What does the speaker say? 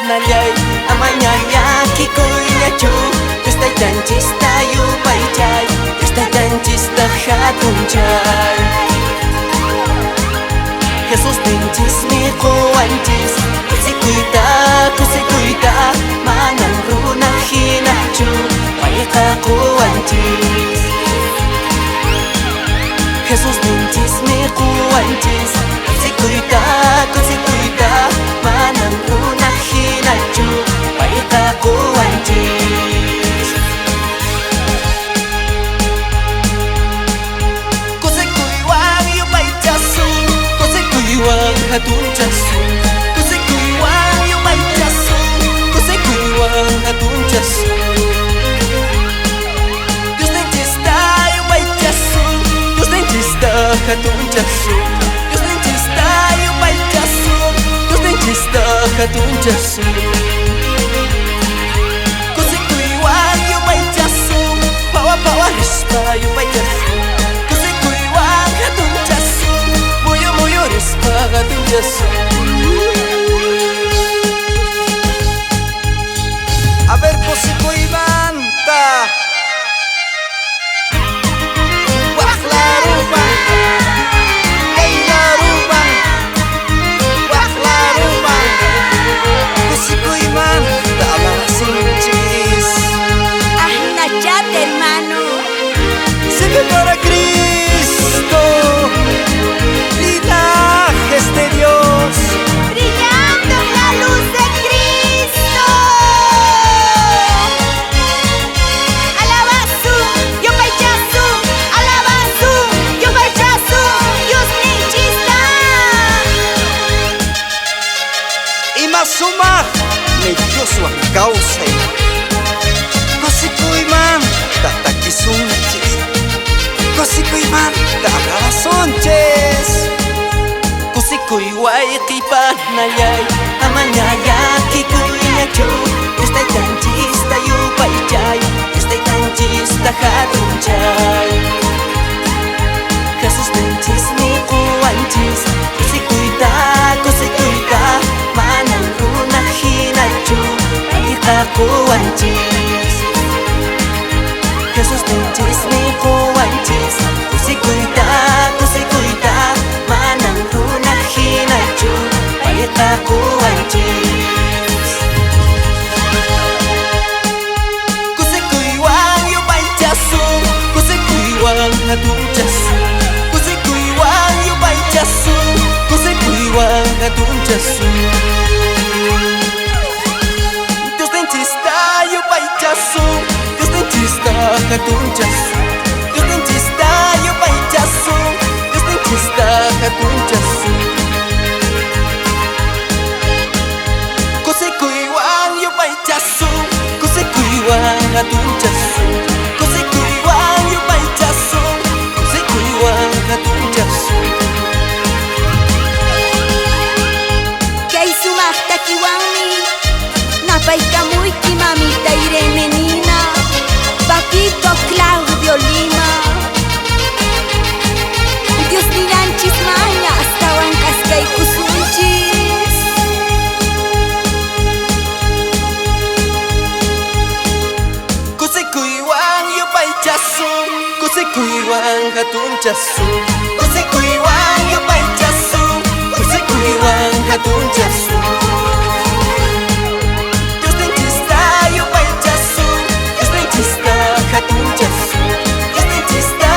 nallay amañaya kikuyllachu Diosday tanchista yupaychay Diosday tanchista hatunchay Jesús ninchismi quwanchis kusikuyta manan runa hinachu payqa quwanchis Jesús ninchismi quwanchis kusikuyta manan runa hinachu payqa quwanchis Kusikuywan yupaychasun Kusikuywan hatunchasun Kusikuywan yupaychasun Kusikuywan hatunchasun Dios ninchista yupaychasun Dios ninchista hatunchasun Dios ninchista yupaychasun Dios ninchista hatunchasun Kusikuywan yupaychasun Pawa rispa yupaychasun Kusikuywan hatunchasun Muyo rispa hatunchasun A ver, Kusikuyman ta Waklaruban Eilaruban Waklaruban Kusikuyman ta abrasunchis Nachate, hermano. Sigue para Cristo linajes de Dios Brillando en la luz de Cristo. Alabazu, yo paichazu, alabazu, yo paichazu, Dios ninchista. y más sumar me dio su causa Kusikuyman tatakisunches Kusikuyman tabrabasonches Kusikuywan nallay amañaya kikuyllachu Diosday tanchista yupaychay Diosday tanchista hatunchay Jesús ninchismi quwanchis Kusikuyta manan runa hinachu payqa quwanchis Jesús ninchismi quwanchis Kusikuyta manan runa hinachu payqa quwanchis Kusikuywan yupaychasun Kusikuywan hatunchasun Kusikuywan yupaychasun Kusikuywan hatunchasun Dios ninchista yupaychasun Dios ninchista hatunchasun Dios ninchista yupaychasun Dios ninchista hatunchasun Kusikuywan yupaychasun Kusikuywan hatunchasun Kusikuywan yupaychasun Kusikuywan hatunchasun Kay sumaqta kiwanmi napaykamuyki mamita Irene Nina Papito Claudio Lima Dios ninanchis mana astawan kaskaykusunchis Kusikuywan yupaychasun Kusikuywan hatunchasun Kusikuywan yupaychasun Kusikuywan hatunchasun Dios ninchista yupaychasun Dios ninchista hatunchasun Dios ninchista